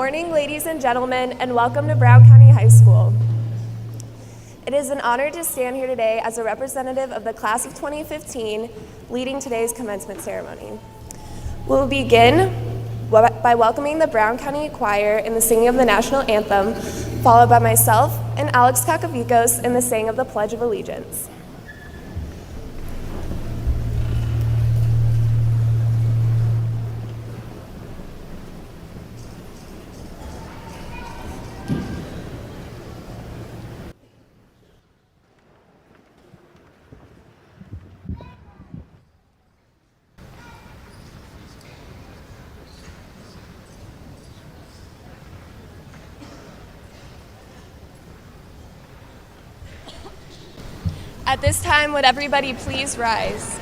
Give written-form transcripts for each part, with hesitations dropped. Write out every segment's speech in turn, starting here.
morning, ladies and gentlemen, and welcome to Brown County High School. It is an honor to stand here today as a representative of the class of 2015, leading today's commencement ceremony. We'll begin by welcoming the Brown County Choir in the singing of the national anthem, followed by myself and Alex Kakavicos in the singing of the Pledge of Allegiance. At this time, would everybody please rise?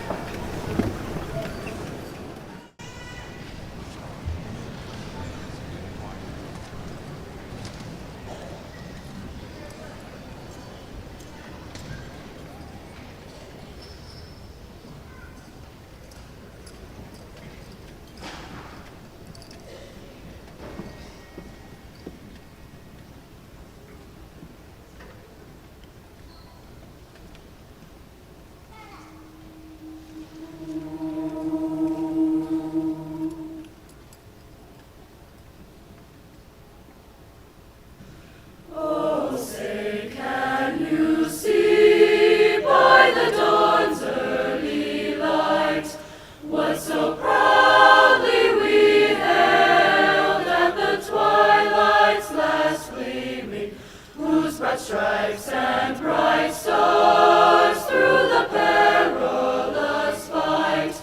Stripes and bright stars through the perilous fight.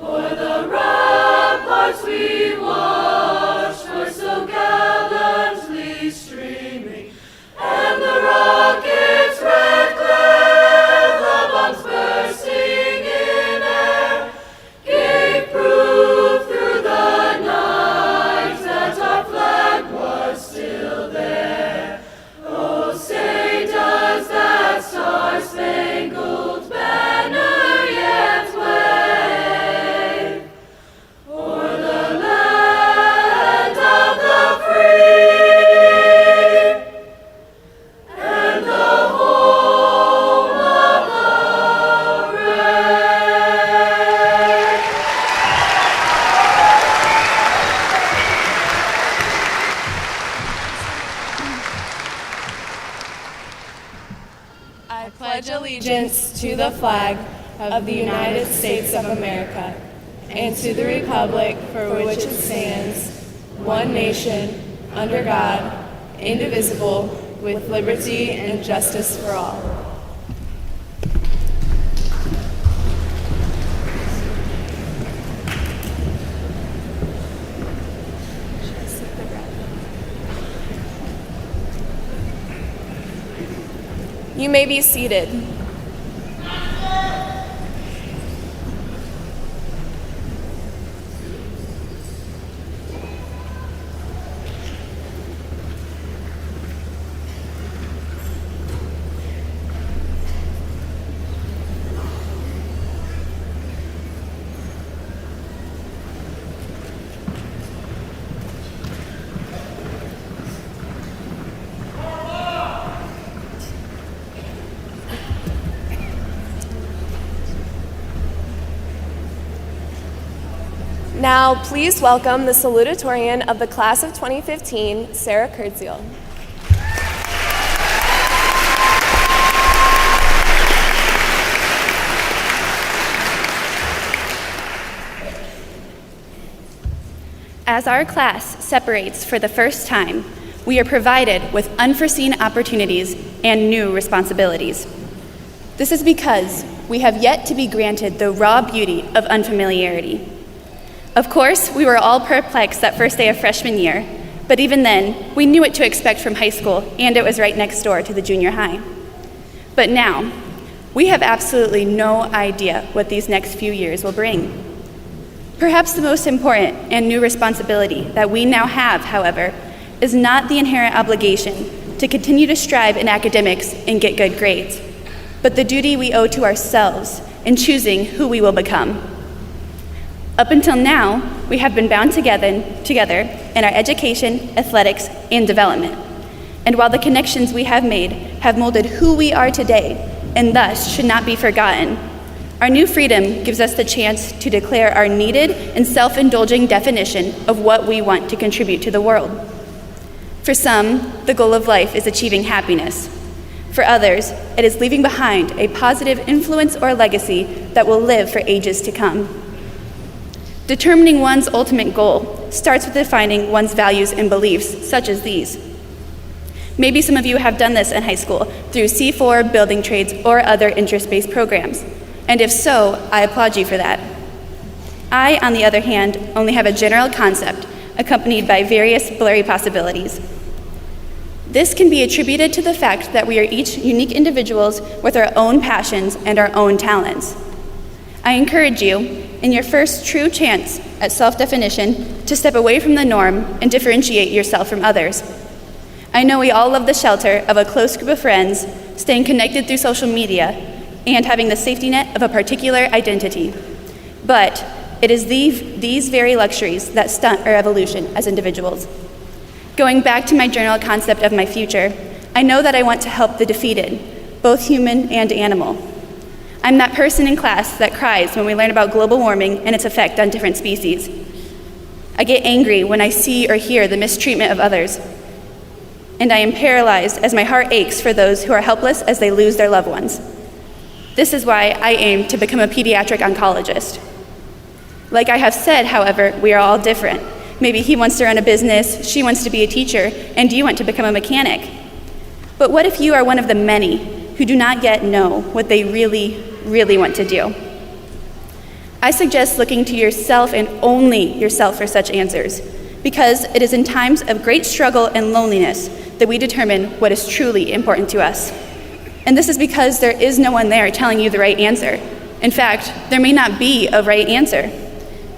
O'er the ramparts we watched were so gallantly streaming, and the rockets' red glare, the bombs bursting in air, gave proof through the night that our flag was still there. Oh, say does that star-spangled banner yet wave o'er the land of the free and the home of the brave? I pledge allegiance to the flag of the United States of America and to the republic for which it stands, one nation, under God, indivisible, with liberty and justice for all. You may be seated. Now, please welcome the Salutatorian of the class of 2015, Sarah Kurtziel. As our class separates for the first time, we are provided with unforeseen opportunities and new responsibilities. This is because we have yet to be granted the raw beauty of unfamiliarity. Of course, we were all perplexed that first day of freshman year, but even then, we knew what to expect from high school, and it was right next door to the junior high. But now, we have absolutely no idea what these next few years will bring. Perhaps the most important and new responsibility that we now have, however, is not the inherent obligation to continue to strive in academics and get good grades, but the duty we owe to ourselves in choosing who we will become. Up until now, we have been bound together in our education, athletics, and development. And while the connections we have made have molded who we are today, and thus should not be forgotten, our new freedom gives us the chance to declare our needed and self-indulging definition of what we want to contribute to the world. For some, the goal of life is achieving happiness. For others, it is leaving behind a positive influence or legacy that will live for ages to come. Determining one's ultimate goal starts with defining one's values and beliefs, such as these. Maybe some of you have done this in high school through C4, building trades, or other interest-based programs. And if so, I applaud you for that. I, on the other hand, only have a general concept accompanied by various blurry possibilities. This can be attributed to the fact that we are each unique individuals with our own passions and our own talents. I encourage you, in your first true chance at self-definition, to step away from the norm and differentiate yourself from others. I know we all love the shelter of a close group of friends, staying connected through social media, and having the safety net of a particular identity. But it is these very luxuries that stunt our evolution as individuals. Going back to my general concept of my future, I know that I want to help the defeated, both human and animal. I'm that person in class that cries when we learn about global warming and its effect on different species. I get angry when I see or hear the mistreatment of others. And I am paralyzed as my heart aches for those who are helpless as they lose their loved ones. This is why I aim to become a pediatric oncologist. Like I have said, however, we are all different. Maybe he wants to run a business, she wants to be a teacher, and you want to become a mechanic. But what if you are one of the many who do not yet know what they really, really want to do? I suggest looking to yourself and only yourself for such answers, because it is in times of great struggle and loneliness that we determine what is truly important to us. And this is because there is no one there telling you the right answer. In fact, there may not be a right answer.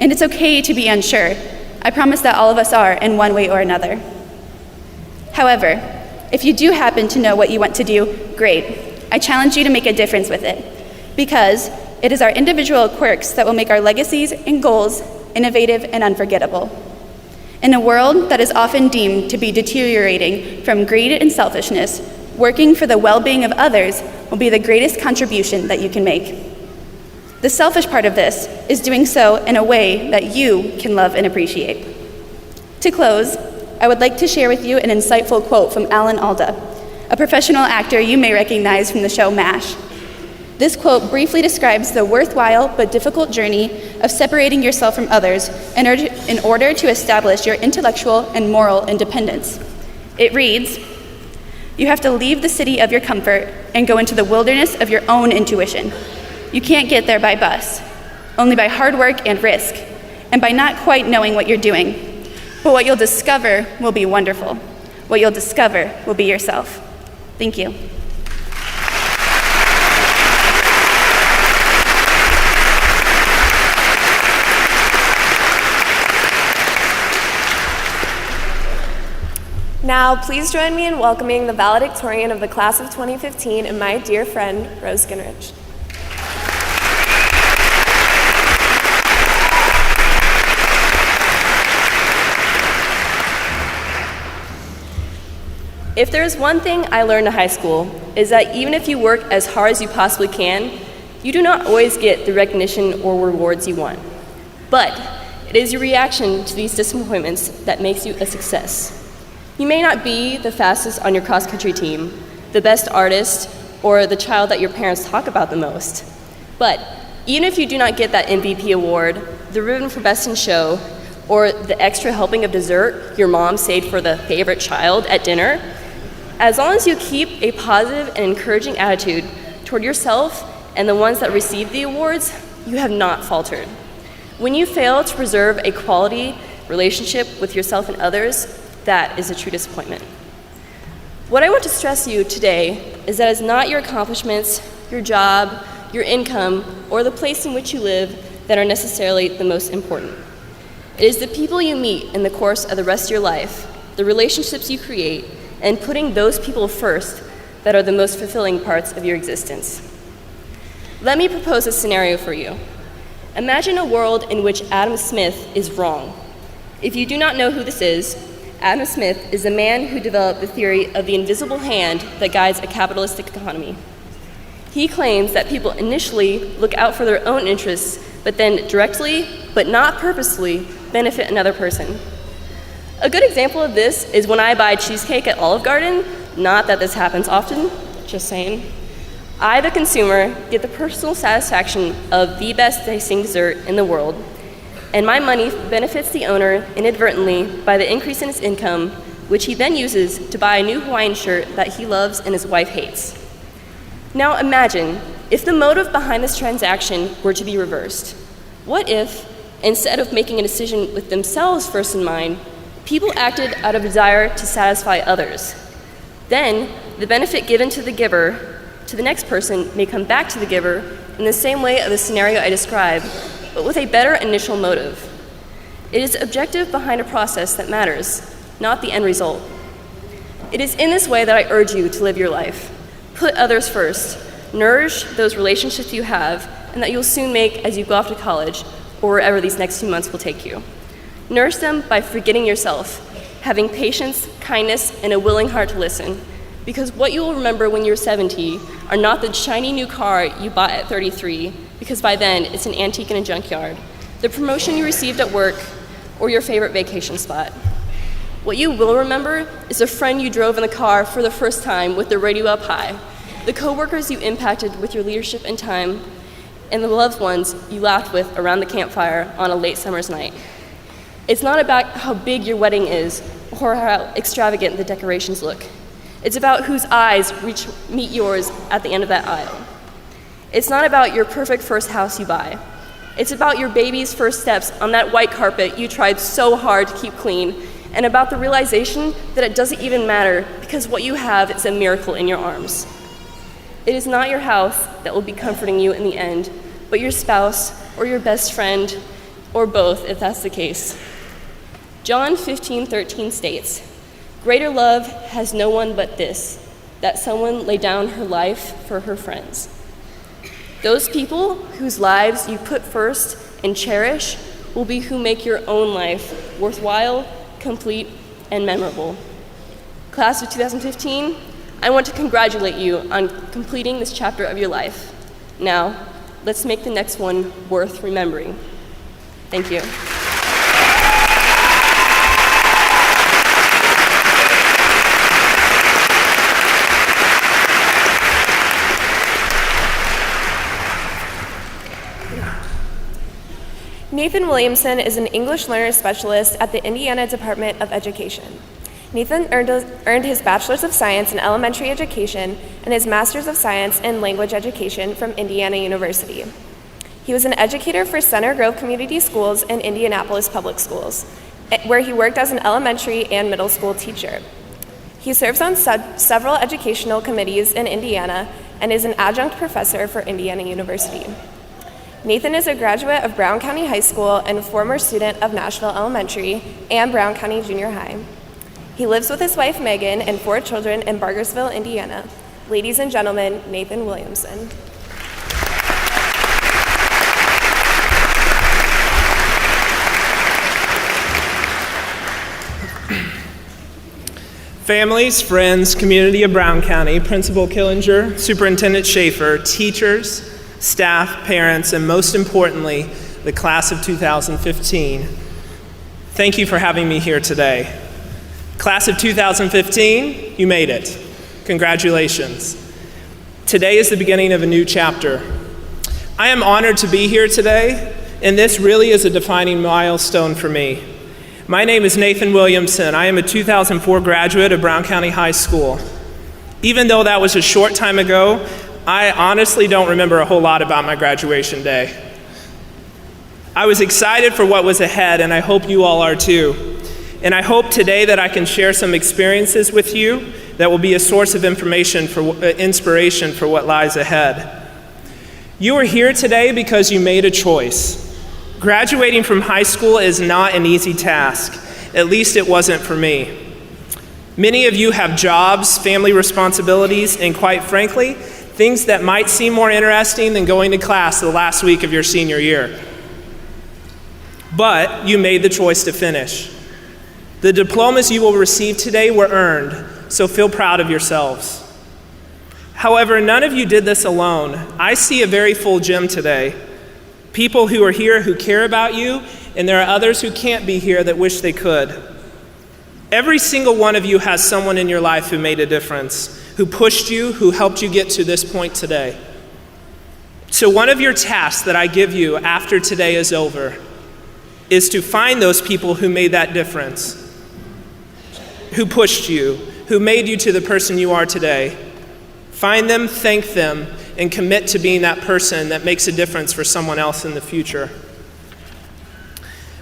And it's okay to be unsure. I promise that all of us are in one way or another. However, if you do happen to know what you want to do, great. I challenge you to make a difference with it, because it is our individual quirks that will make our legacies and goals innovative and unforgettable. In a world that is often deemed to be deteriorating from greed and selfishness, working for the well-being of others will be the greatest contribution that you can make. The selfish part of this is doing so in a way that you can love and appreciate. To close, I would like to share with you an insightful quote from Alan Alda, a professional actor you may recognize from the show MASH. This quote briefly describes the worthwhile but difficult journey of separating yourself from others in order to establish your intellectual and moral independence. It reads, "You have to leave the city of your comfort and go into the wilderness of your own intuition. You can't get there by bus, only by hard work and risk, and by not quite knowing what you're doing. But what you'll discover will be wonderful. What you'll discover will be yourself." Thank you. Now, please join me in welcoming the valedictorian of the class of 2015 and my dear friend, Rose Ginrich. If there's one thing I learned in high school, is that even if you work as hard as you possibly can, you do not always get the recognition or rewards you want. But it is your reaction to these disappointments that makes you a success. You may not be the fastest on your cross-country team, the best artist, or the child that your parents talk about the most. But even if you do not get that MVP award, the ribbon for best in show, or the extra helping of dessert your mom saved for the favorite child at dinner, as long as you keep a positive and encouraging attitude toward yourself and the ones that receive the awards, you have not faltered. When you fail to preserve a quality relationship with yourself and others, that is a true disappointment. What I want to stress to you today is that it's not your accomplishments, your job, your income, or the place in which you live that are necessarily the most important. It is the people you meet in the course of the rest of your life, the relationships you create, and putting those people first that are the most fulfilling parts of your existence. Let me propose a scenario for you. Imagine a world in which Adam Smith is wrong. If you do not know who this is, Adam Smith is the man who developed the theory of the invisible hand that guides a capitalistic economy. He claims that people initially look out for their own interests, but then directly, but not purposefully, benefit another person. A good example of this is when I buy cheesecake at Olive Garden, not that this happens often, just saying. I, the consumer, get the personal satisfaction of the best tasting dessert in the world, and my money benefits the owner inadvertently by the increase in his income, which he then uses to buy a new Hawaiian shirt that he loves and his wife hates. Now imagine if the motive behind this transaction were to be reversed. What if, instead of making a decision with themselves first in mind, people acted out of desire to satisfy others? Then, the benefit given to the giver, to the next person, may come back to the giver in the same way of the scenario I described, but with a better initial motive. It is the objective behind a process that matters, not the end result. It is in this way that I urge you to live your life. Put others first, nourish those relationships you have, and that you'll soon make as you go off to college, or wherever these next few months will take you. Nourish them by forgetting yourself, having patience, kindness, and a willing heart to listen, because what you will remember when you're 70 are not the shiny new car you bought at 33, because by then it's an antique in a junkyard, the promotion you received at work, or your favorite vacation spot. What you will remember is the friend you drove in the car for the first time with the radio up high, the coworkers you impacted with your leadership and time, and the loved ones you laughed with around the campfire on a late summer's night. It's not about how big your wedding is or how extravagant the decorations look. It's about whose eyes meet yours at the end of that aisle. It's not about your perfect first house you buy. It's about your baby's first steps on that white carpet you tried so hard to keep clean, and about the realization that it doesn't even matter because what you have is a miracle in your arms. It is not your house that will be comforting you in the end, but your spouse or your best friend, or both if that's the case. John 15:13 states, "Greater love has no one but this, that someone lay down her life for her friends." Those people whose lives you put first and cherish will be who make your own life worthwhile, complete, and memorable. Class of 2015, I want to congratulate you on completing this chapter of your life. Now, let's make the next one worth remembering. Thank you. Nathan Williamson is an English learner specialist at the Indiana Department of Education. Nathan earned his Bachelor's of Science in Elementary Education and his Master's of Science in Language Education from Indiana University. He was an educator for Center Grove Community Schools and Indianapolis Public Schools, where he worked as an elementary and middle school teacher. He serves on several educational committees in Indiana and is an adjunct professor for Indiana University. Nathan is a graduate of Brown County High School and a former student of Nashville Elementary and Brown County Junior High. He lives with his wife Megan and 4 children in Bargersville, Indiana. Ladies and gentlemen, Nathan Williamson. Families, friends, community of Brown County, Principal Killinger, Superintendent Schaefer, teachers, staff, parents, and most importantly, the class of 2015. Thank you for having me here today. Class of 2015, you made it. Congratulations. Today is the beginning of a new chapter. I am honored to be here today, and this really is a defining milestone for me. My name is Nathan Williamson. I am a 2004 graduate of Brown County High School. Even though that was a short time ago, I honestly don't remember a whole lot about my graduation day. I was excited for what was ahead, and I hope you all are too. And I hope today that I can share some experiences with you that will be a source of inspiration for what lies ahead. You are here today because you made a choice. Graduating from high school is not an easy task. At least it wasn't for me. Many of you have jobs, family responsibilities, and quite frankly, things that might seem more interesting than going to class the last week of your senior year. but you made the choice to finish. The diplomas you will receive today were earned, so feel proud of yourselves. However, none of you did this alone. I see a very full gym today. People who are here who care about you, and there are others who can't be here that wish they could. Every single one of you has someone in your life who made a difference, who pushed you, who helped you get to this point today. So one of your tasks that I give you after today is over is to find those people who made that difference, who pushed you, who made you to the person you are today. Find them, thank them, and commit to being that person that makes a difference for someone else in the future.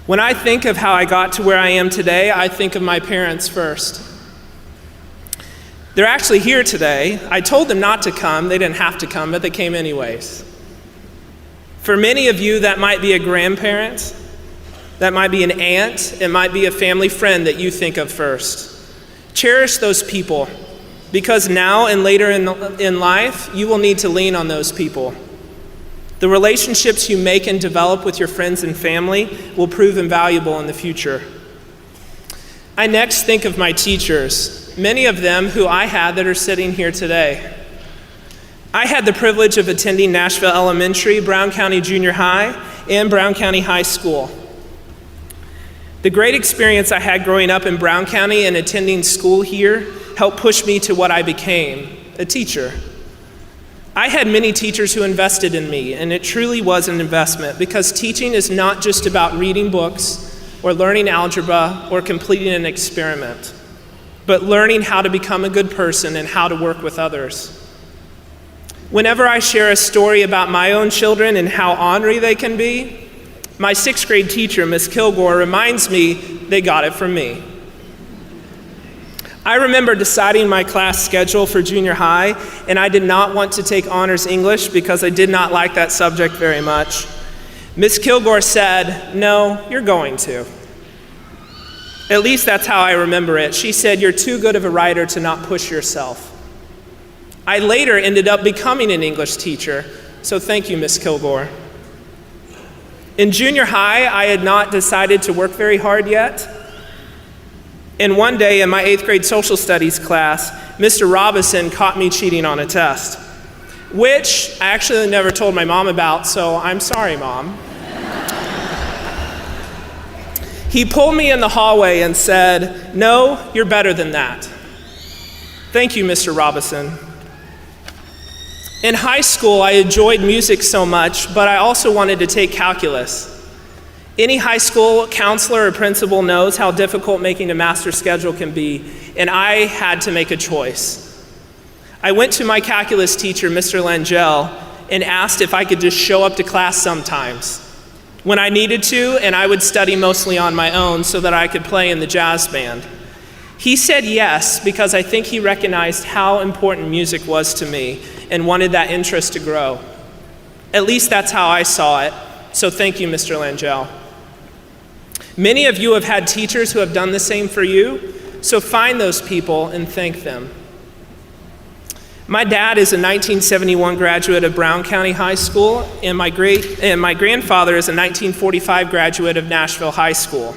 When I think of how I got to where I am today, I think of my parents first. They're actually here today. I told them not to come. They didn't have to come, but they came anyways. For many of you, that might be a grandparent, that might be an aunt, it might be a family friend that you think of first. Cherish those people, because now and later in life, you will need to lean on those people. The relationships you make and develop with your friends and family will prove invaluable in the future. I next think of my teachers, many of them who I had that are sitting here today. I had the privilege of attending Nashville Elementary, Brown County Junior High, and Brown County High School. The great experience I had growing up in Brown County and attending school here helped push me to what I became, a teacher. I had many teachers who invested in me, and it truly was an investment because teaching is not just about reading books or learning algebra or completing an experiment, but learning how to become a good person and how to work with others. Whenever I share a story about my own children and how ornery they can be, my 6th grade teacher, Miss Kilgore, reminds me they got it from me. I remember deciding my class schedule for junior high, and I did not want to take honors English because I did not like that subject very much. Miss Kilgore said, "No, you're going to." At least that's how I remember it. She said, "You're too good of a writer to not push yourself." I later ended up becoming an English teacher, so thank you, Miss Kilgore. In junior high, I had not decided to work very hard yet. And one day in my 8th grade social studies class, Mr. Robinson caught me cheating on a test, which I actually never told my mom about, so I'm sorry, Mom. He pulled me in the hallway and said, "No, you're better than that." Thank you, Mr. Robinson. In high school, I enjoyed music so much, but I also wanted to take calculus. Any high school counselor or principal knows how difficult making a master schedule can be, and I had to make a choice. I went to my calculus teacher, Mr. Langell, and asked if I could just show up to class sometimes when I needed to, and I would study mostly on my own so that I could play in the jazz band. He said yes because I think he recognized how important music was to me and wanted that interest to grow. At least that's how I saw it, so thank you, Mr. Langell. Many of you have had teachers who have done the same for you, so find those people and thank them. My dad is a 1971 graduate of Brown County High School, and my grandfather is a 1945 graduate of Nashville High School.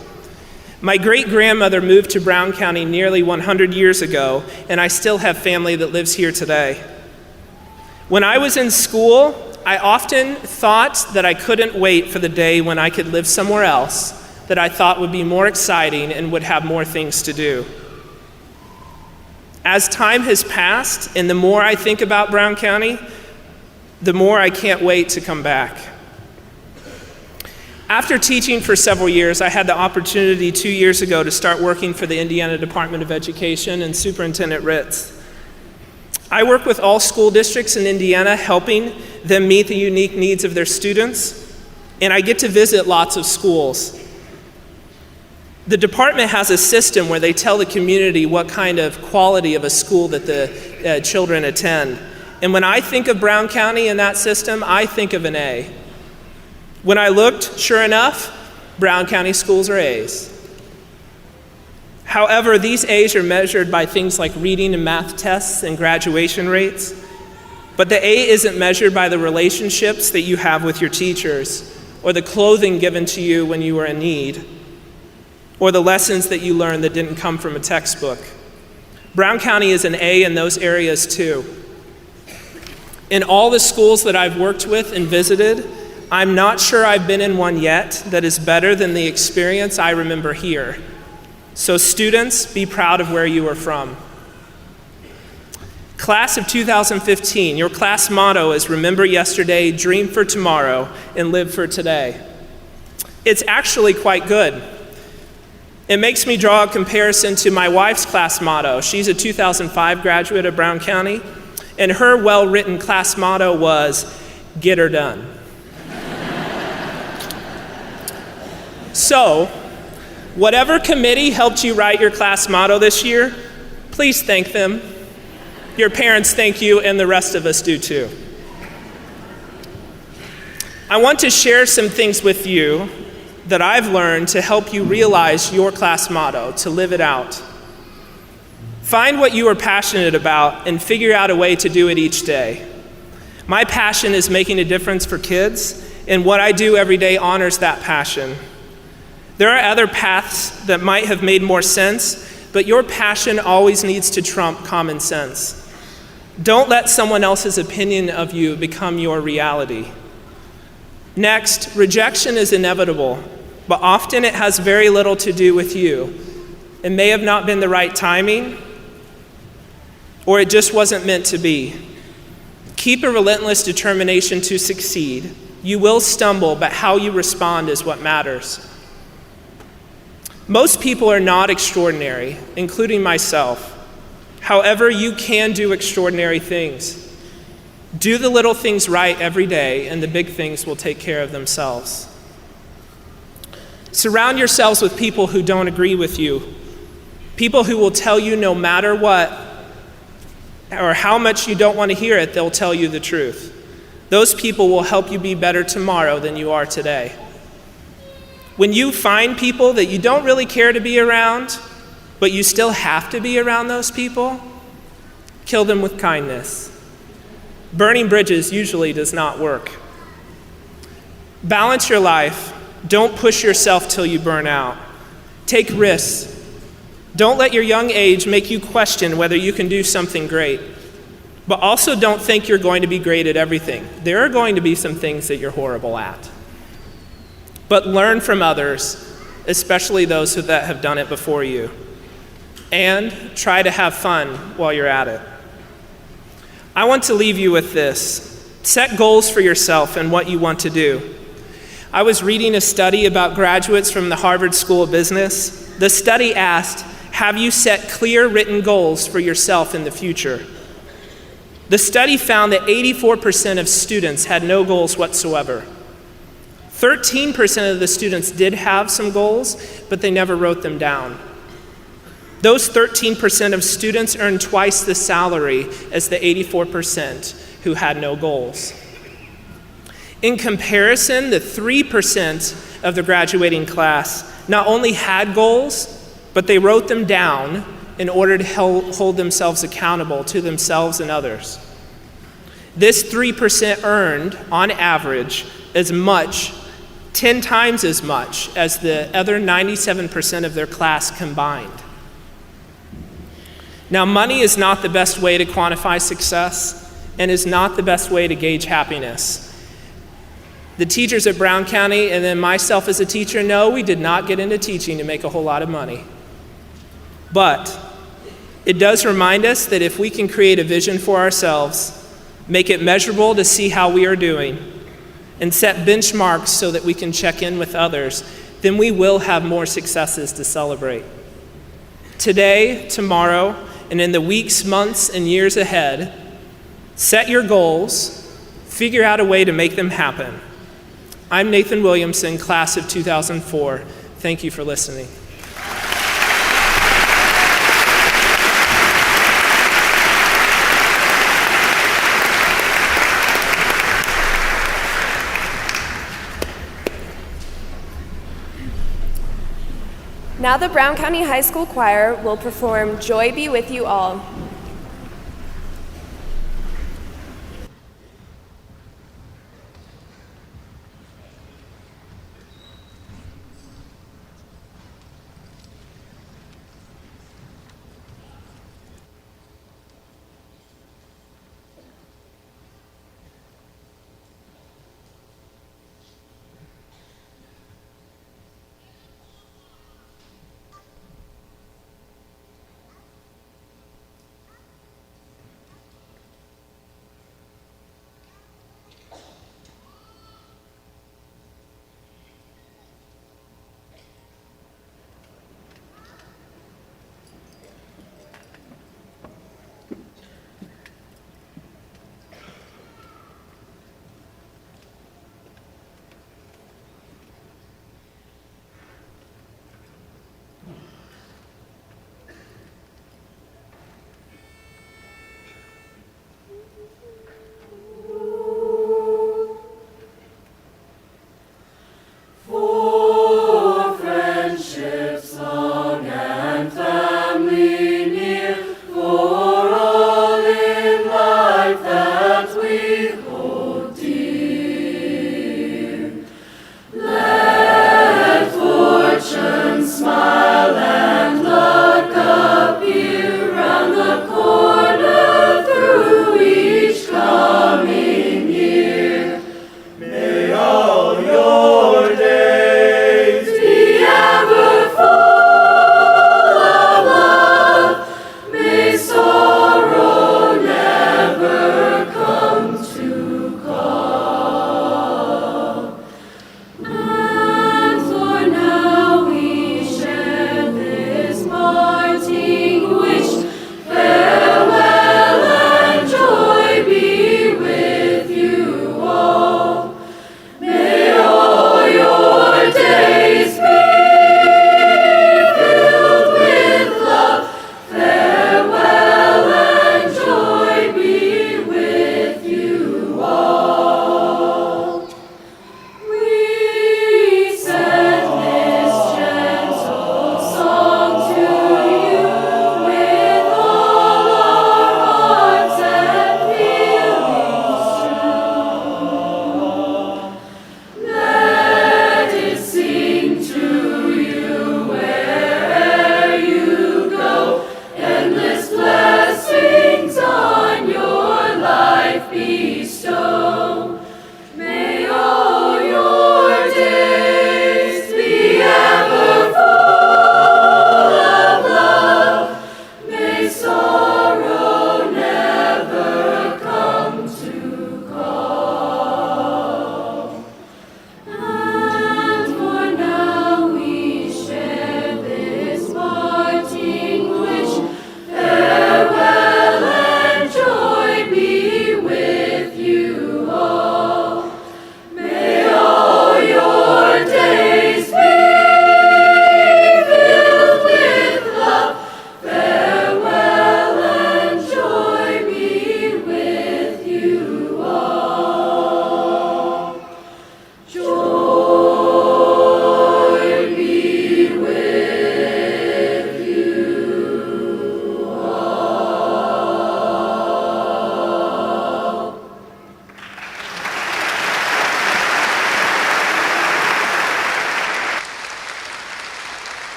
My great-grandmother moved to Brown County nearly 100 years ago, and I still have family that lives here today. When I was in school, I often thought that I couldn't wait for the day when I could live somewhere else that I thought would be more exciting and would have more things to do. As time has passed, and the more I think about Brown County, the more I can't wait to come back. After teaching for several years, I had the opportunity 2 years ago to start working for the Indiana Department of Education and Superintendent Ritz. I work with all school districts in Indiana, helping them meet the unique needs of their students, and I get to visit lots of schools. The department has a system where they tell the community what kind of quality of a school that the children attend. And when I think of Brown County and that system, I think of an A. When I looked, sure enough, Brown County schools are A's. However, these A's are measured by things like reading and math tests and graduation rates. But the A isn't measured by the relationships that you have with your teachers or the clothing given to you when you were in need, or the lessons that you learned that didn't come from a textbook. Brown County is an A in those areas too. In all the schools that I've worked with and visited, I'm not sure I've been in one yet that is better than the experience I remember here. So students, be proud of where you are from. Class of 2015, your class motto is remember yesterday, dream for tomorrow, and live for today. It's actually quite good. It makes me draw a comparison to my wife's class motto. She's a 2005 graduate of Brown County, and her well-written class motto was, get her done. So, whatever committee helped you write your class motto this year, please thank them. Your parents thank you, and the rest of us do too. I want to share some things with you that I've learned to help you realize your class motto, to live it out. Find what you are passionate about and figure out a way to do it each day. My passion is making a difference for kids, and what I do every day honors that passion. There are other paths that might have made more sense, but your passion always needs to trump common sense. Don't let someone else's opinion of you become your reality. Next, rejection is inevitable, but often it has very little to do with you. It may have not been the right timing, or it just wasn't meant to be. Keep a relentless determination to succeed. You will stumble, but how you respond is what matters. Most people are not extraordinary, including myself. However, you can do extraordinary things. Do the little things right every day, and the big things will take care of themselves. Surround yourselves with people who don't agree with you, people who will tell you no matter what, or how much you don't want to hear it, they'll tell you the truth. Those people will help you be better tomorrow than you are today. When you find people that you don't really care to be around, but you still have to be around those people, kill them with kindness. Burning bridges usually does not work. Balance your life. Don't push yourself till you burn out. Take risks. Don't let your young age make you question whether you can do something great. But also don't think you're going to be great at everything. There are going to be some things that you're horrible at. But learn from others, especially those that have done it before you. And try to have fun while you're at it. I want to leave you with this. Set goals for yourself and what you want to do. I was reading a study about graduates from the Harvard School of Business. The study asked, have you set clear written goals for yourself in the future? The study found that 84% of students had no goals whatsoever. 13% of the students did have some goals, but they never wrote them down. Those 13% of students earned twice the salary as the 84% who had no goals. In comparison, the 3% of the graduating class not only had goals, but they wrote them down in order to hold themselves accountable to themselves and others. This 3% earned, on average, as much, 10 times as much as the other 97% of their class combined. Now, money is not the best way to quantify success and is not the best way to gauge happiness. The teachers at Brown County, and then myself as a teacher, know we did not get into teaching to make a whole lot of money. But it does remind us that if we can create a vision for ourselves, make it measurable to see how we are doing, and set benchmarks so that we can check in with others, then we will have more successes to celebrate. Today, tomorrow, and in the weeks, months, and years ahead, set your goals, figure out a way to make them happen. I'm Nathan Williamson, class of 2004. Thank you for listening. Now the Brown County High School Choir will perform Joy Be With You All.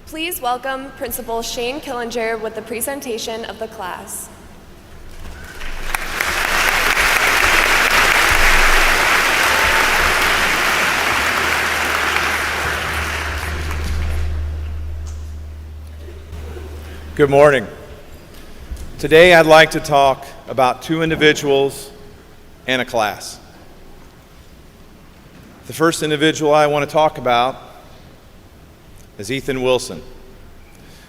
Please welcome Principal Shane Killinger with the presentation of the class. Good morning. Today I'd like to talk about two individuals and a class. The first individual I want to talk about is Ethan Wilson.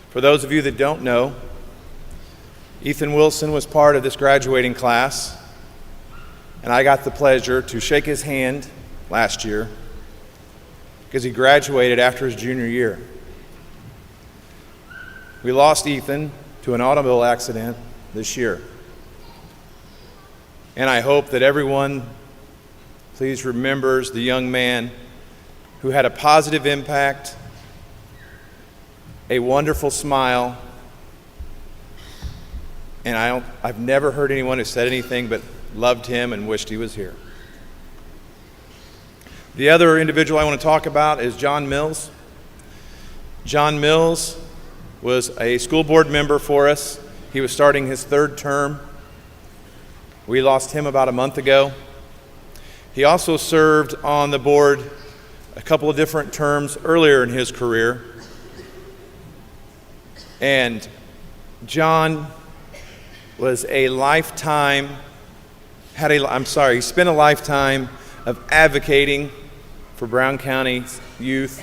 For those of you that don't know, Ethan Wilson was part of this graduating class, and I got the pleasure to shake his hand last year because he graduated after his junior year. We lost Ethan to an automobile accident this year. And I hope that everyone please remembers the young man who had a positive impact, a wonderful smile, and I've never heard anyone who said anything but loved him and wished he was here. The other individual I want to talk about is John Mills. John Mills was a school board member for us. He was starting his third term. We lost him about a month ago. He also served on the board a couple of different terms earlier in his career. And John was he spent a lifetime of advocating for Brown County youth.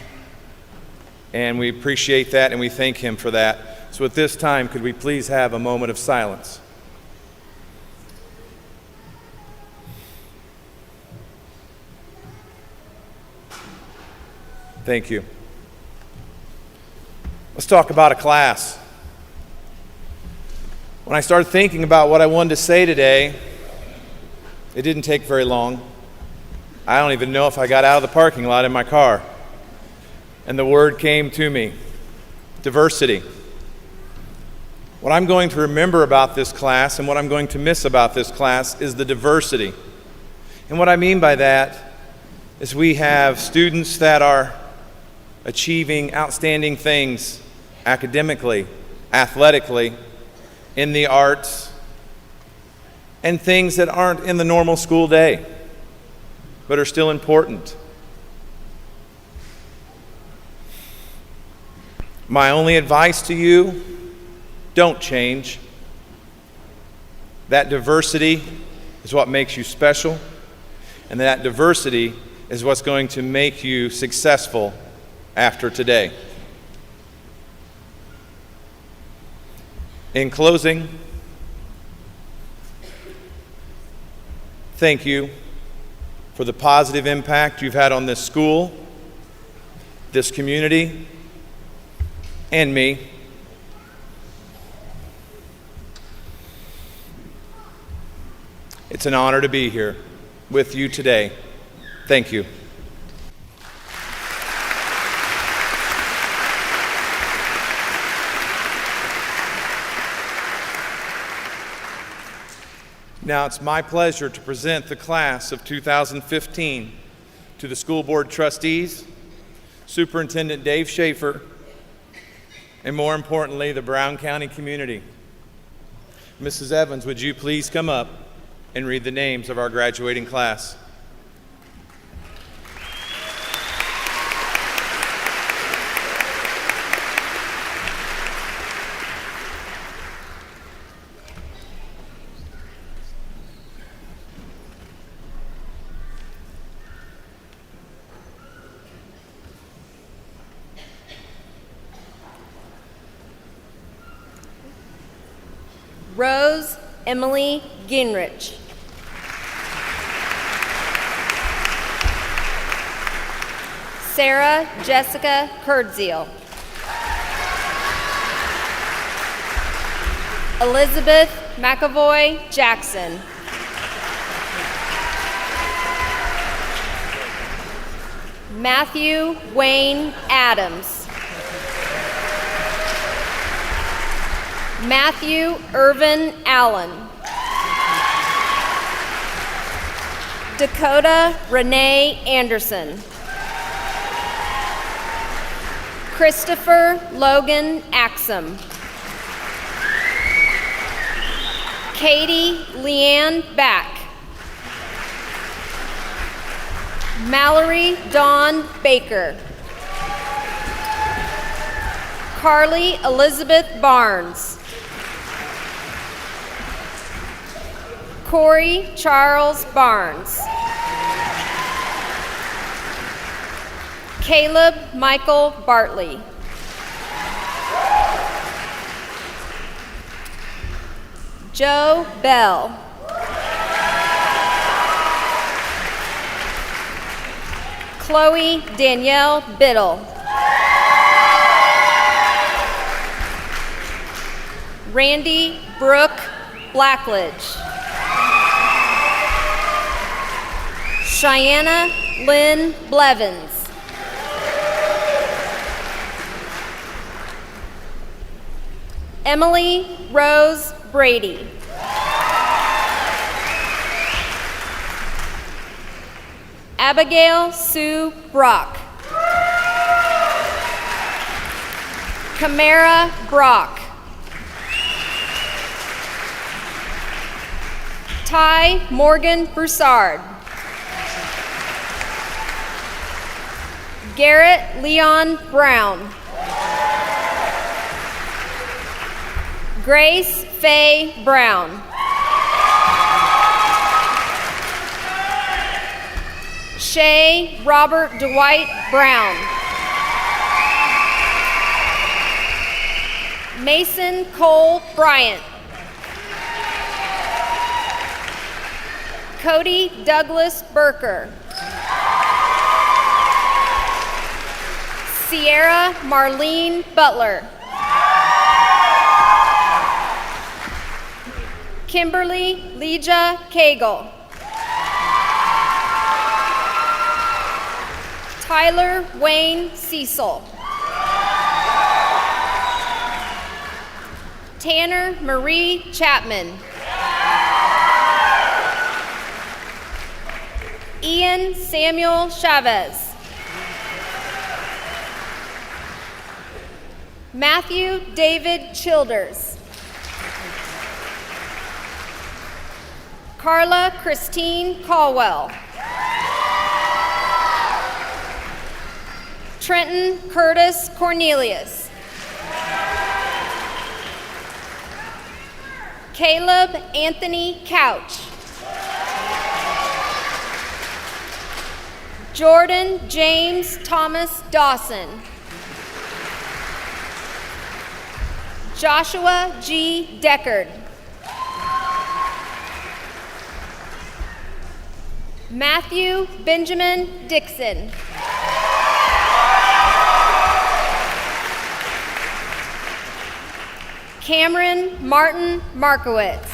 And we appreciate that and we thank him for that. So at this time, could we please have a moment of silence? Thank you. Let's talk about a class. When I started thinking about what I wanted to say today, it didn't take very long. I don't even know if I got out of the parking lot in my car. And the word came to me, diversity. What I'm going to remember about this class and what I'm going to miss about this class is the diversity. And what I mean by that is we have students that are achieving outstanding things academically, athletically, in the arts, and things that aren't in the normal school day, but are still important. My only advice to you, don't change. That diversity is what makes you special, and that diversity is what's going to make you successful after today. In closing, thank you for the positive impact you've had on this school, this community, and me. It's an honor to be here with you today. Thank you. Now it's my pleasure to present the class of 2015 to the school board trustees, Superintendent Dave Schaefer, and more importantly, the Brown County community. Mrs. Evans, would you please come up and read the names of our graduating class? Rose Emily Gingrich. Sarah Jessica Kurdziel. Elizabeth McAvoy Jackson. Matthew Wayne Adams. Matthew Irvin Allen. Dakota Renee Anderson. Christopher Logan Axum. Katie Leanne Back. Mallory Dawn Baker. Carly Elizabeth Barnes. Corey Charles Barnes. Caleb Michael Bartley. Joe Bell. Chloe Danielle Biddle. Randy Brooke Blackledge. Cheyenne Lynn Blevins. Emily Rose Brady. Abigail Sue Brock. Camara Brock. Ty Morgan Broussard. Garrett Leon Brown. Grace Faye Brown. Shay Robert Dwight Brown. Mason Cole Bryant. Cody Douglas Burker. Sierra Marlene Butler. Kimberly Leja Cagle. Tyler Wayne Cecil. Tanner Marie Chapman. Ian Samuel Chavez. Matthew David Childers. Carla Christine Caldwell. Trenton Curtis Cornelius. Caleb Anthony Couch. Jordan James Thomas Dawson. Joshua G. Deckard. Matthew Benjamin Dixon. Cameron Martin Markowitz.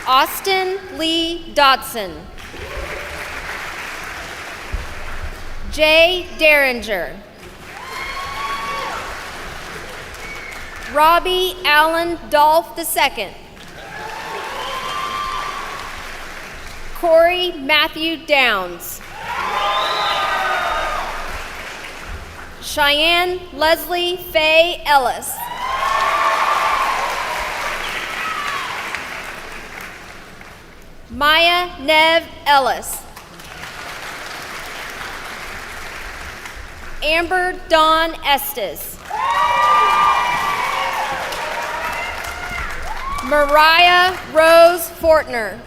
Austin Lee Dodson. Jay Derringer. Robbie Allen Dolph II. Corey Matthew Downs. Cheyenne Leslie Faye Ellis. Maya Nev Ellis. Amber Dawn Estes. Mariah Rose Fortner.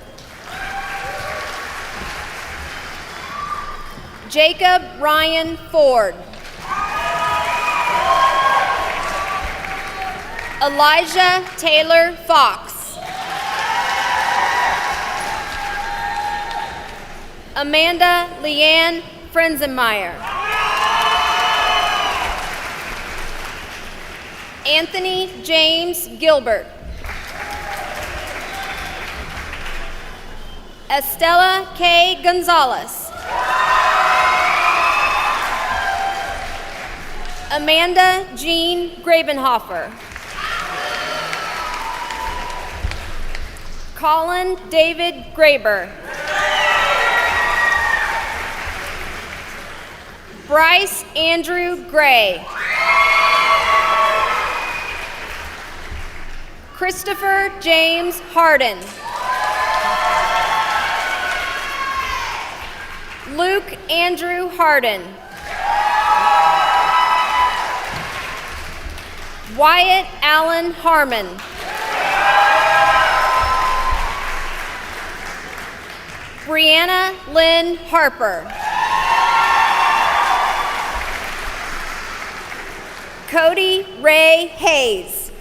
Jacob Ryan Ford. Elijah Taylor Fox. Amanda Leanne Frenzenmeyer. Anthony James Gilbert. Estella K. Gonzalez. Amanda Jean Grabenhofer. Colin David Graber. Bryce Andrew Gray. Christopher James Harden. Luke Andrew Harden. Wyatt Allen Harmon. Brianna Lynn Harper. Cody Ray Hayes.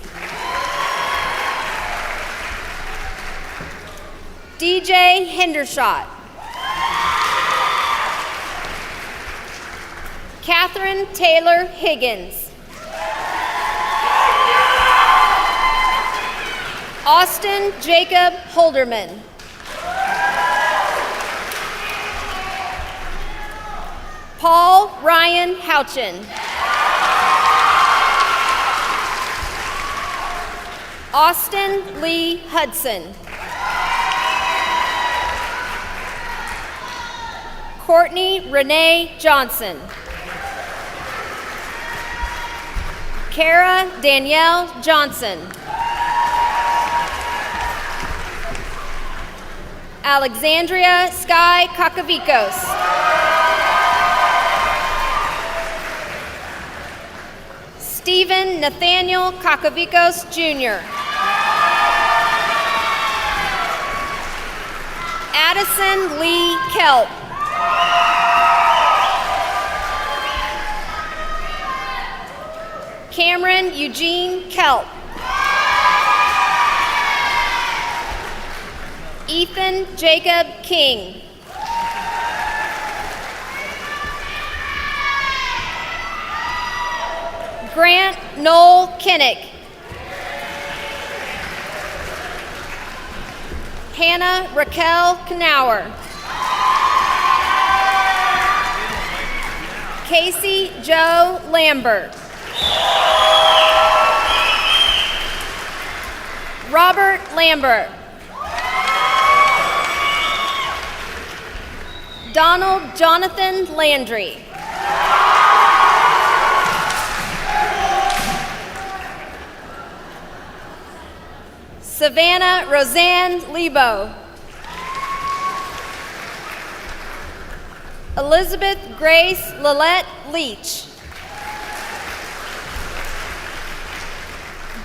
DJ Hendershot. Catherine Taylor Higgins. Austin Jacob Holderman. Paul Ryan Houchin. Austin Lee Hudson. Courtney Renee Johnson. Kara Danielle Johnson. Alexandria Sky Kakavicos. Stephen Nathaniel Kakavicos Jr. Addison Lee Kelp. Cameron Eugene Kelp. Ethan Jacob King. Grant Noel Kinnick. Hannah Raquel Knauer. Casey Joe Lambert. Robert Lambert. Donald Jonathan Landry. Savannah Roseanne Lebo. Elizabeth Grace Lillette Leach.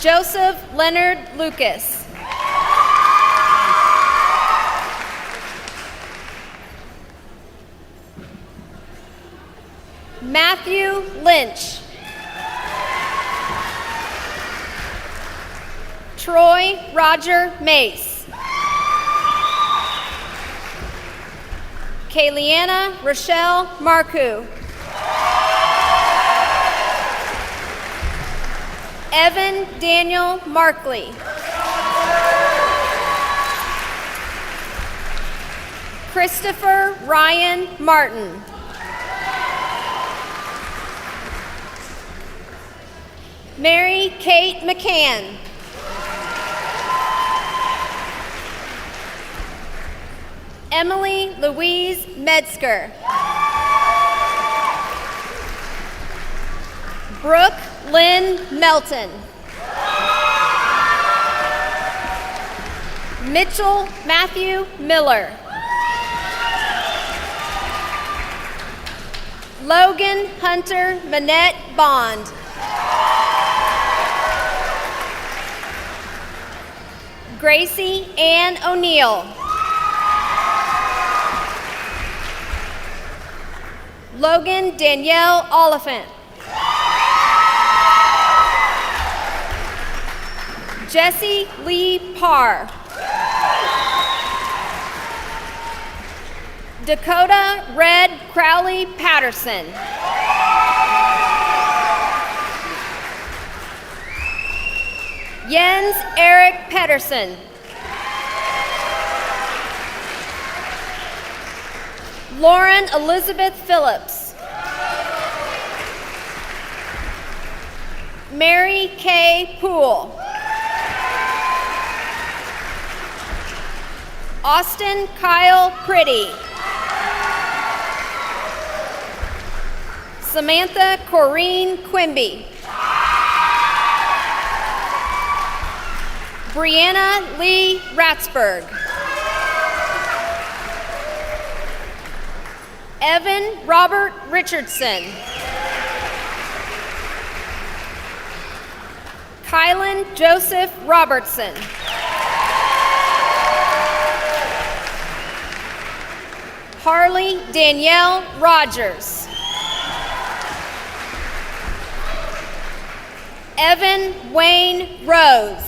Joseph Leonard Lucas. Matthew Lynch. Troy Roger Mace. Kayliana Rochelle Marcoux. Evan Daniel Markley. Christopher Ryan Martin. Mary Kate McCann. Emily Louise Metzger. Brooke Lynn Melton. Mitchell Matthew Miller. Logan Hunter Manette Bond. Gracie Ann O'Neill. Logan Danielle Oliphant. Jesse Lee Parr. Dakota Red Crowley Patterson. Jens Eric Pedersen. Lauren Elizabeth Phillips. Mary Kay Poole. Austin Kyle Pretty. Samantha Corrine Quimby. Brianna Lee Ratzberg. Evan Robert Richardson. Kylan Joseph Robertson. Harley Danielle Rogers. Evan Wayne Rose.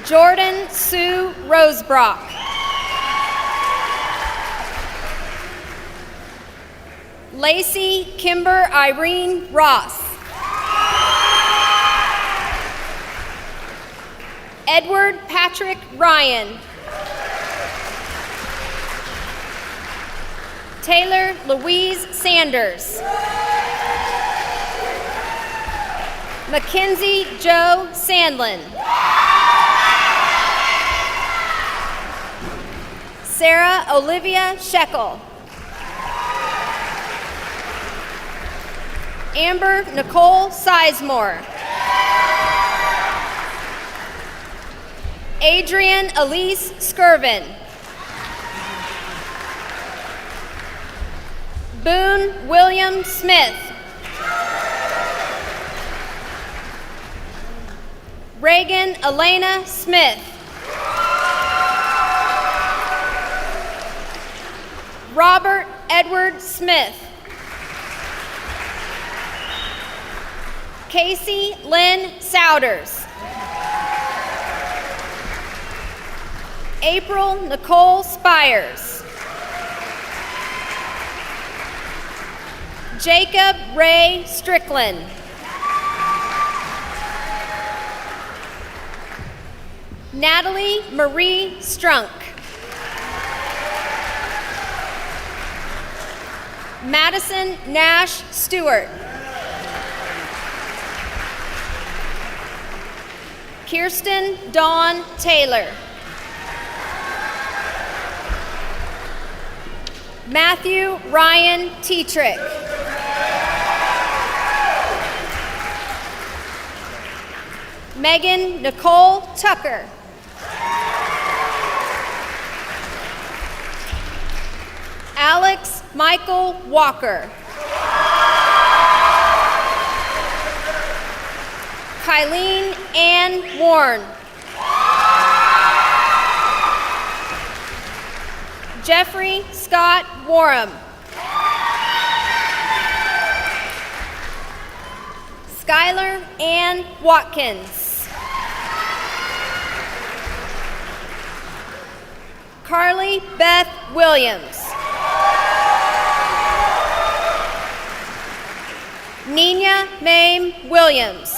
Jordan Sue Rosebrock. Lacey Kimber Irene Ross. Edward Patrick Ryan. Taylor Louise Sanders. Mackenzie Joe Sandlin. Sarah Olivia Shekel. Amber Nicole Sizemore. Adrian Elise Skirvin. Boone William Smith. Reagan Elena Smith. Robert Edward Smith. Casey Lynn Souders. April Nicole Spires. Jacob Ray Strickland. Natalie Marie Strunk. Madison Nash Stewart. Kirsten Dawn Taylor. Matthew Ryan Tetrick. Megan Nicole Tucker. Alex Michael Walker. Kylene Ann Warren. Jeffrey Scott Warham. Skylar Ann Watkins. Carly Beth Williams. Nina Mame Williams.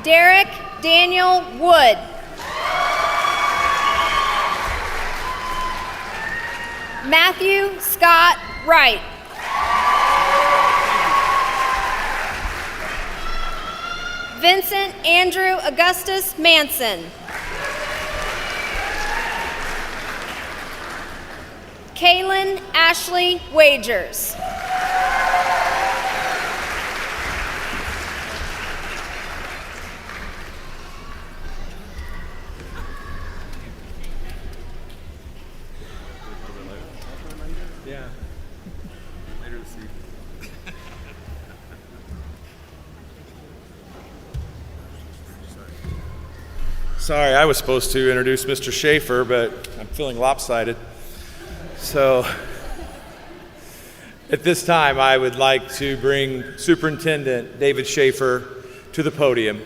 Derek Daniel Wood. Matthew Scott Wright. Vincent Andrew Augustus Manson. Kaylin Ashley Wagers. Yeah. Later this evening. Sorry, I was supposed to introduce Mr. Schaefer, but I'm feeling lopsided. So, at this time, I would like to bring Superintendent David Schaefer to the podium.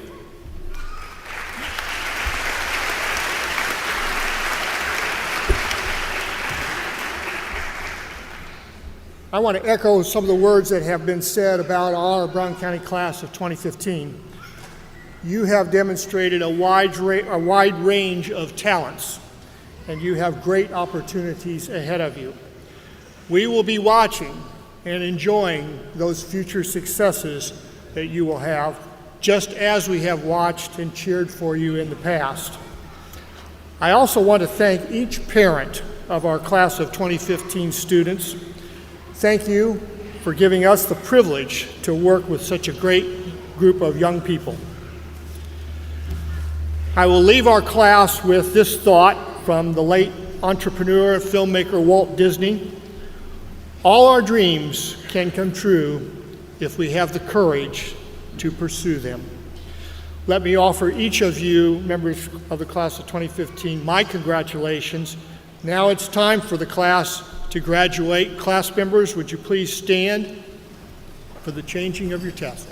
I want to echo some of the words that have been said about our Brown County class of 2015. You have demonstrated a wide range of talents, and you have great opportunities ahead of you. We will be watching and enjoying those future successes that you will have, just as we have watched and cheered for you in the past. I also want to thank each parent of our class of 2015 students. Thank you for giving us the privilege to work with such a great group of young people. I will leave our class with this thought from the late entrepreneur, filmmaker Walt Disney. All our dreams can come true if we have the courage to pursue them. Let me offer each of you, members of the class of 2015, my congratulations. Now it's time for the class to graduate. Class members, would you please stand for the changing of your test?